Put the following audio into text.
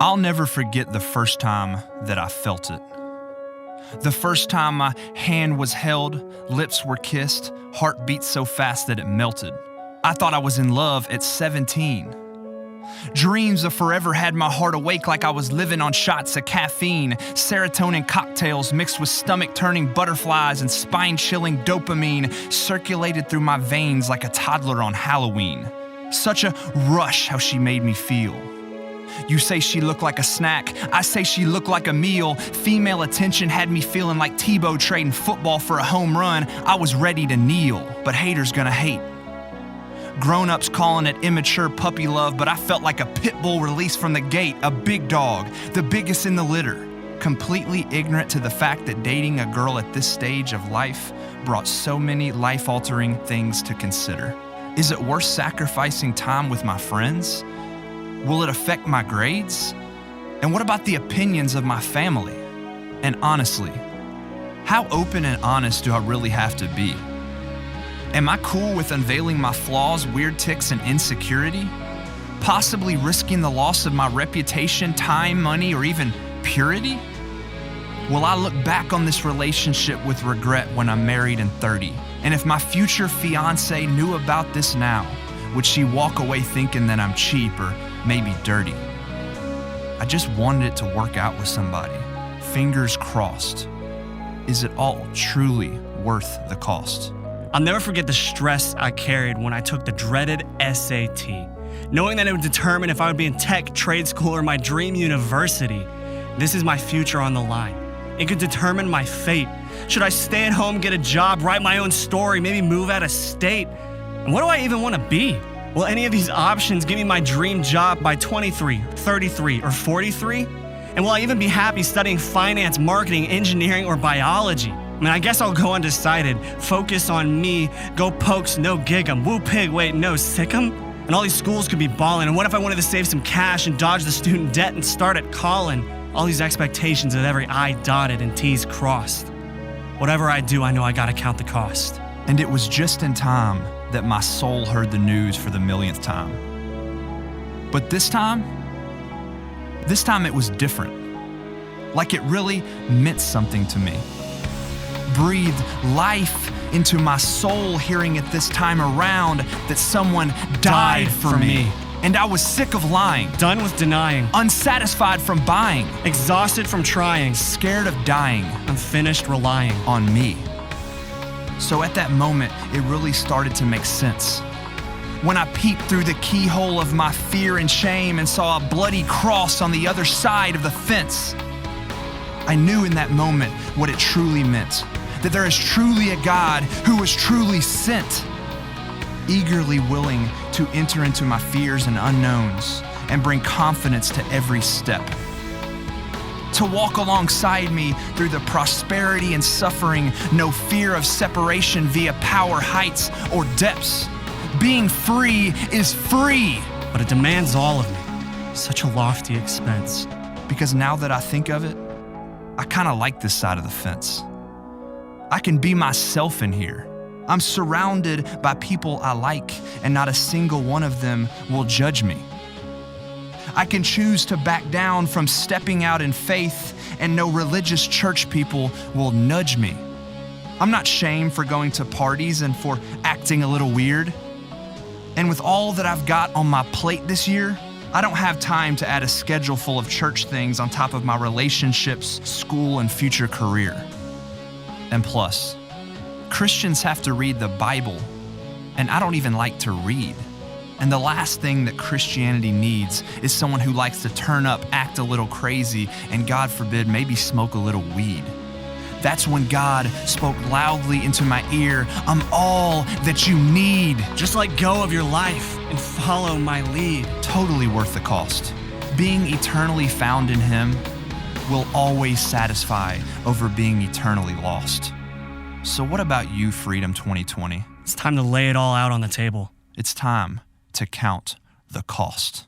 I'll never forget the first time that I felt it. The first time my hand was held, lips were kissed, heart beat so fast that it melted. I thought I was in love at 17. Dreams of forever had my heart awake like I was living on shots of caffeine, serotonin cocktails mixed with stomach-turning butterflies and spine-chilling dopamine circulated through my veins like a toddler on Halloween. Such a rush how she made me feel. You say she looked like a snack, I say she looked like a meal. Female attention had me feeling like Tebow trading football for a home run. I was ready to kneel, but haters gonna hate. Grown-ups calling it immature puppy love, but I felt like a pit bull released from the gate, a big dog, the biggest in the litter. Completely ignorant to the fact that dating a girl at this stage of life brought so many life-altering things to consider. Is it worth sacrificing time with my friends? Will it affect my grades? And what about the opinions of my family? And honestly, how open and honest do I really have to be? Am I cool with unveiling my flaws, weird tics, and insecurity? Possibly risking the loss of my reputation, time, money, or even purity? Will I look back on this relationship with regret when I'm married and 30? And if my future fiance knew about this now, would she walk away thinking that I'm cheap or maybe dirty? I just wanted it to work out with somebody. Fingers crossed. Is it all truly worth the cost? I'll never forget the stress I carried when I took the dreaded SAT, knowing that it would determine if I would be in tech, trade school, or my dream university. This is my future on the line. It could determine my fate. Should I stay at home, get a job, write my own story, maybe move out of state? And what do I even want to be? Will any of these options give me my dream job by 23, 33, or 43? And will I even be happy studying finance, marketing, engineering, or biology? I mean, I guess I'll go undecided, focus on me, go pokes, no gig 'em, woo pig, wait, no sick 'em? And all these schools could be ballin', and what if I wanted to save some cash and dodge the student debt and start at callin'? All these expectations with every I dotted and T's crossed. Whatever I do, I know I gotta count the cost. And it was just in time that my soul heard the news for the millionth time. But this time it was different. Like it really meant something to me. Breathed life into my soul hearing it this time around that someone died for me. And I was sick of lying. Done with denying. Unsatisfied from buying. Exhausted from trying. Scared of dying. Unfinished relying on me. So at that moment, it really started to make sense. When I peeped through the keyhole of my fear and shame and saw a bloody cross on the other side of the fence, I knew in that moment what it truly meant, that there is truly a God who was truly sent, eagerly willing to enter into my fears and unknowns and bring confidence to every step. To walk alongside me through the prosperity and suffering, no fear of separation via power, heights, or depths. Being free is free. But it demands all of me. Such a lofty expense. Because now that I think of it, I kind of like this side of the fence. I can be myself in here. I'm surrounded by people I like, and not a single one of them will judge me. I can choose to back down from stepping out in faith, and no religious church people will nudge me. I'm not shamed for going to parties and for acting a little weird. And with all that I've got on my plate this year, I don't have time to add a schedule full of church things on top of my relationships, school, and future career. And plus, Christians have to read the Bible, and I don't even like to read. And the last thing that Christianity needs is someone who likes to turn up, act a little crazy, and God forbid, maybe smoke a little weed. That's when God spoke loudly into my ear, I'm all that you need. Just let go of your life and follow my lead. Totally worth the cost. Being eternally found in Him will always satisfy over being eternally lost. So what about you, Freedom 2020? It's time to lay it all out on the table. It's time to count the cost.